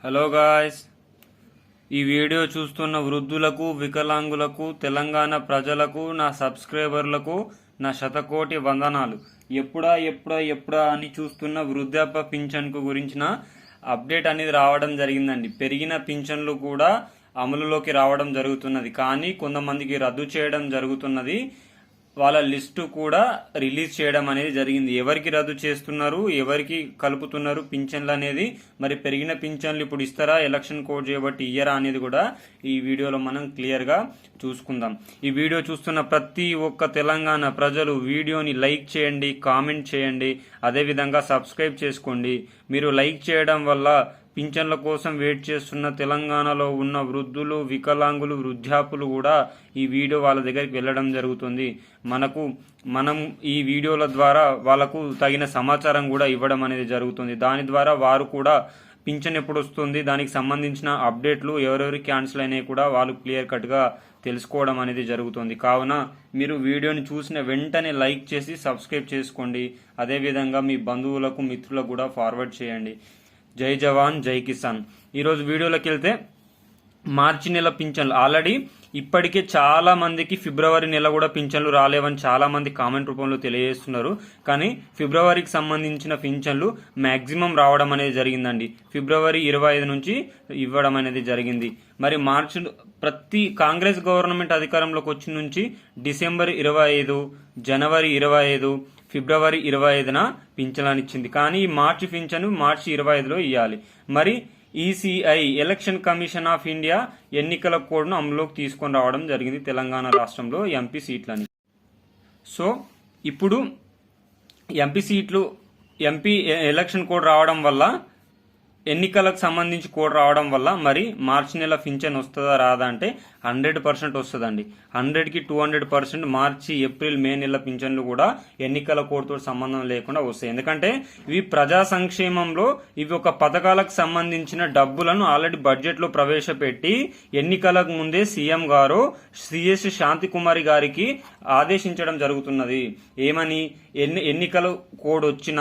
Hello guys, ఈ video చూస్తున్న వృద్ధులకు, వికలాంగులకు, తెలంగాణ ప్రజలకు, నా సబ్స్క్రైబర్లకు నా శతకోటి వందనాలు. ఎప్పుడా అని చూస్తున్న వృద్ధాప్య పింఛన్కు గురించిన అప్డేట్ అనేది రావడం జరిగిందండి. పెరిగిన పింఛన్లు కూడా అమలులోకి రావడం జరుగుతున్నది, కానీ కొంతమందికి రద్దు చేయడం జరుగుతున్నది. వాళ్ళ లిస్టు కూడా రిలీజ్ చేయడం అనేది జరిగింది. ఎవరికి రద్దు చేస్తున్నారు, ఎవరికి కలుపుతున్నారు పింఛన్లు అనేది, మరి పెరిగిన పింఛన్లు ఇప్పుడు ఇస్తారా, ఎలక్షన్ కోడ్ చేయబట్టి ఇయ్యరా అనేది కూడా ఈ వీడియోలో మనం క్లియర్గా చూసుకుందాం. ఈ వీడియో చూస్తున్న ప్రతి ఒక్క తెలంగాణ ప్రజలు వీడియోని లైక్ చేయండి, కామెంట్ చేయండి, అదేవిధంగా సబ్స్క్రైబ్ చేసుకోండి. మీరు లైక్ చేయడం వల్ల పింఛన్ల కోసం వెయిట్ చేస్తున్న తెలంగాణలో ఉన్న వృద్ధులు, వికలాంగులు, వృద్ధాపులు కూడా ఈ వీడియో వాళ్ళ దగ్గరికి వెళ్ళడం జరుగుతుంది. మనం ఈ వీడియోల ద్వారా వాళ్ళకు తగిన సమాచారం కూడా ఇవ్వడం అనేది జరుగుతుంది. దాని ద్వారా వారు కూడా పింఛన్ ఎప్పుడు వస్తుంది, దానికి సంబంధించిన అప్డేట్లు ఎవరెవరి క్యాన్సిల్ అయినాయి కూడా వాళ్ళు క్లియర్ కట్గా తెలుసుకోవడం అనేది జరుగుతుంది. కావున మీరు వీడియోని చూసిన వెంటనే లైక్ చేసి సబ్స్క్రైబ్ చేసుకోండి. అదేవిధంగా మీ బంధువులకు, మిత్రులకు కూడా ఫార్వర్డ్ చేయండి. జై జవాన్, జై కిసాన్. ఈరోజు వీడియోలోకి వెళ్తే మార్చి నెల పింఛన్లు ఆల్రెడీ ఇప్పటికే చాలా మందికి ఫిబ్రవరి నెల కూడా పింఛన్లు రాలేవని చాలా మంది కామెంట్ రూపంలో తెలియజేస్తున్నారు. కానీ ఫిబ్రవరికి సంబంధించిన పింఛన్లు మ్యాక్సిమం రావడం అనేది జరిగిందండి. ఫిబ్రవరి 25 నుంచి ఇవ్వడం అనేది జరిగింది. మరి మార్చి ప్రతి కాంగ్రెస్ గవర్నమెంట్ అధికారంలోకి వచ్చిన నుంచి డిసెంబర్ 25, జనవరి 25, ఫిబ్రవరి 25న పింఛన్లను ఇచ్చింది. కానీ ఈ మార్చి పింఛను మార్చి 25లో ఇవ్వాలి. మరి ECI election commission of India ఎన్నికల కోడ్ను అమలులోకి తీసుకొని రావడం జరిగింది తెలంగాణ రాష్ట్రంలో ఎంపీ సీట్లని. సో ఇప్పుడు ఎంపీ ఎలక్షన్ కోడ్ రావడం వల్ల, ఎన్నికలకు సంబంధించి కోడ్ రావడం వల్ల మరి మార్చి నెల పింఛన్ వస్తుందా రాదా అంటే 100% వస్తుందండి. 100కి 200% మార్చి, ఏప్రిల్, మే నెల పింఛన్లు కూడా ఎన్నికల కోడ్తో సంబంధం లేకుండా వస్తాయి. ఎందుకంటే ఇవి ప్రజా సంక్షేమంలో, ఇవి ఒక పథకాలకు సంబంధించిన డబ్బులను ఆల్రెడీ బడ్జెట్లో ప్రవేశపెట్టి ఎన్నికలకు ముందే సీఎం గారు సిఎస్ శాంతికుమారి గారికి ఆదేశించడం జరుగుతున్నది. ఏమని, ఎన్నికల కోడ్ వచ్చిన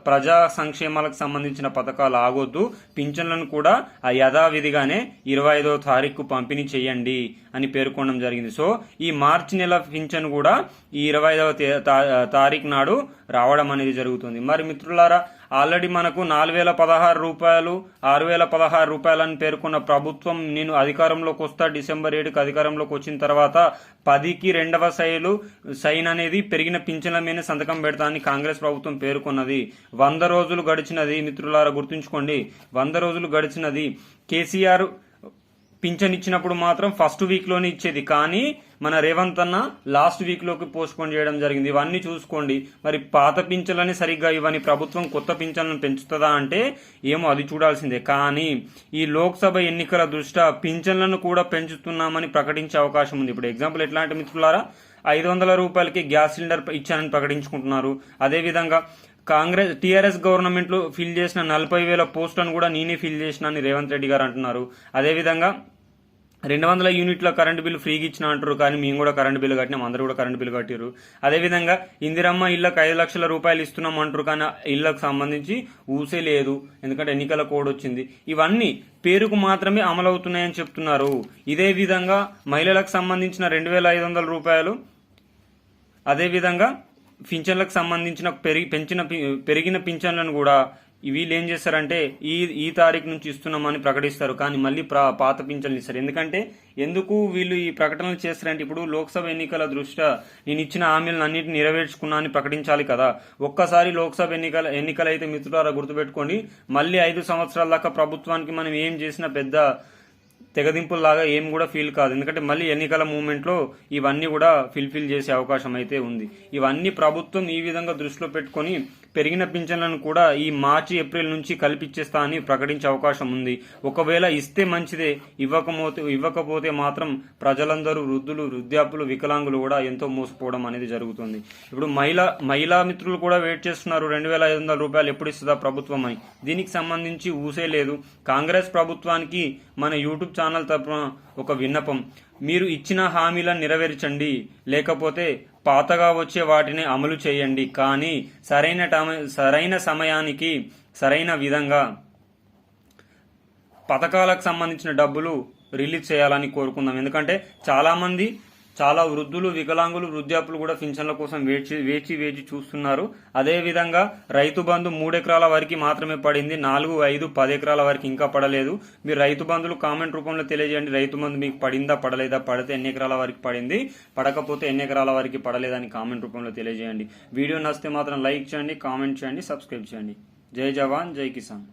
ప్రజా సంక్షేమాలకు సంబంధించిన పథకాలు ఆగొద్దు, పింఛన్లను కూడా యథావిధిగానే 25వ తారీఖు పంపిణీ చేయండి అని పేర్కొనడం జరిగింది. సో ఈ మార్చి నెల పింఛన్ కూడా ఈ 25వ తారీఖు నాడు రావడం అనేది జరుగుతుంది. మరి మిత్రులారా, ఆల్రెడీ మనకు 4016 రూపాయలు, 6016 రూపాయలని పేర్కొన్న ప్రభుత్వం, నేను అధికారంలోకి వస్తా, డిసెంబర్ 7కి అధికారంలోకి వచ్చిన తర్వాత 10కి 2వ సైన్ అనేది పెరిగిన పింఛన్ల మీద సంతకం పెడతా అని కాంగ్రెస్ ప్రభుత్వం పేర్కొన్నది. 100 రోజులు గడిచినది మిత్రులారా, గుర్తుంచుకోండి. 100 రోజులు గడిచినది. కేసీఆర్ పింఛన్ ఇచ్చినప్పుడు మాత్రం ఫస్ట్ వీక్ లోనే ఇచ్చేది, కానీ మన రేవంత్ అన్న లాస్ట్ వీక్ లోకి పోస్ట్పోన్ చేయడం జరిగింది. ఇవన్నీ చూసుకోండి. మరి పాత పింఛన్లని సరిగ్గా ఇవన్నీ ప్రభుత్వం కొత్త పింఛన్లను పెంచుతుందా అంటే ఏమో, అది చూడాల్సిందే. కానీ ఈ లోక్సభ ఎన్నికల దృష్ట్యా పింఛన్లను కూడా పెంచుతున్నామని ప్రకటించే అవకాశం ఉంది. ఇప్పుడు ఎగ్జాంపుల్ ఎట్లా అంటే మిత్రులారా, 500 రూపాయలకి గ్యాస్ సిలిండర్ ఇచ్చానని ప్రకటించుకుంటున్నారు. అదేవిధంగా టీఆర్ఎస్ గవర్నమెంట్ లో ఫిల్ చేసిన 40,000 పోస్టులను కూడా నేనే ఫిల్ చేసిన అని రేవంత్ రెడ్డి గారు అంటున్నారు. అదేవిధంగా 200 యూనిట్ల కరెంటు బిల్లు ఫ్రీగా ఇచ్చిన అంటారు, కానీ మేము కూడా కరెంటు బిల్లు కట్టినాం, అందరూ కూడా కరెంటు బిల్లు కట్టారు. అదేవిధంగా ఇందిరమ్మ ఇళ్లకు 5 లక్షల రూపాయలు ఇస్తున్నాం అంటారు, కానీ ఇళ్లకు సంబంధించి ఊసే లేదు, ఎందుకంటే ఎన్నికల కోడ్ వచ్చింది. ఇవన్నీ పేరుకు మాత్రమే అమలవుతున్నాయని చెప్తున్నారు. ఇదే విధంగా మహిళలకు సంబంధించిన 2,500 రూపాయలు, అదేవిధంగా పింఛన్లకు సంబంధించిన పెరిగిన పింఛన్లను కూడా వీళ్ళు ఏం చేస్తారంటే ఈ తారీఖు నుంచి ఇస్తున్నామని ప్రకటిస్తారు, కానీ మళ్ళీ పాత పింఛన్లు ఇస్తారు. ఎందుకు వీళ్ళు ఈ ప్రకటనలు చేస్తారంటే, ఇప్పుడు లోక్సభ ఎన్నికల దృష్ట్యా నేను ఇచ్చిన హామీలను అన్నింటినీ నెరవేర్చుకున్నా అని ప్రకటించాలి కదా. ఒక్కసారి లోక్సభ ఎన్నికలైతే మిత్రులారా గుర్తుపెట్టుకోండి, మళ్ళీ 5 సంవత్సరాల దాకా ప్రభుత్వానికి మనం ఏం చేసినా పెద్ద తెగదింపుల్లాగా ఏం కూడా ఫీల్ కాదు. ఎందుకంటే మళ్ళీ ఎన్నికల మూమెంట్లో ఇవన్నీ కూడా ఫిల్ చేసే అవకాశం అయితే ఉంది. ఇవన్నీ ప్రభుత్వం ఈ విధంగా దృష్టిలో పెట్టుకొని పెరిగిన పింఛన్లను కూడా ఈ మార్చి, ఏప్రిల్ నుంచి కల్పించేస్తా అని ప్రకటించే అవకాశం ఉంది. ఒకవేళ ఇస్తే మంచిదే, ఇవ్వకపోతే మాత్రం ప్రజలందరూ, వృద్ధులు, వృద్ధాపులు, వికలాంగులు కూడా ఎంతో మోసపోవడం అనేది జరుగుతుంది. ఇప్పుడు మహిళా మిత్రులు కూడా వెయిట్ చేస్తున్నారు, 2,500 రూపాయలు ఎప్పుడు ఇస్తుందా ప్రభుత్వం అని. దీనికి సంబంధించి ఊసే లేదు. కాంగ్రెస్ ప్రభుత్వానికి మన యూట్యూబ్ ఛానల్ తరపున ఒక విన్నపం, మీరు ఇచ్చిన హామీలను నెరవేర్చండి, లేకపోతే పాతగా వచ్చే వాటిని అమలు చేయండి. కానీ సరైన సమయానికి సరైన విధంగా పథకాలకు సంబంధించిన డబ్బులు రిలీజ్ చేయాలని కోరుకుందాం. ఎందుకంటే చాలా వృద్ధులు, వికలాంగులు, వృద్ధాప్యులు కూడా పింఛన్ల కోసం వేచి చూస్తున్నారు. అదే విధంగా రైతు బంధు 3 ఎకరాల వరకు మాత్రమే పడింది. 4, 5, 10 ఎకరాల వరకు ఇంకా పడలేదు. మీరు రైతు బంధులు కామెంట్ రూపంలో తెలియజేయండి. రైతు బంధు మీకు పడిందా, పడలేదా, పడితే ఎన్ని ఎకరాల వరకు పడింది, పడకపోతే ఎన్ని ఎకరాల వరకు పడలేదని కామెంట్ రూపంలో తెలియజేయండి. వీడియో నచ్చితే మాత్రం లైక్ చేయండి, కామెంట్ చేయండి, సబ్స్క్రైబ్ చేయండి. జై జవాన్, జై కిసాన్.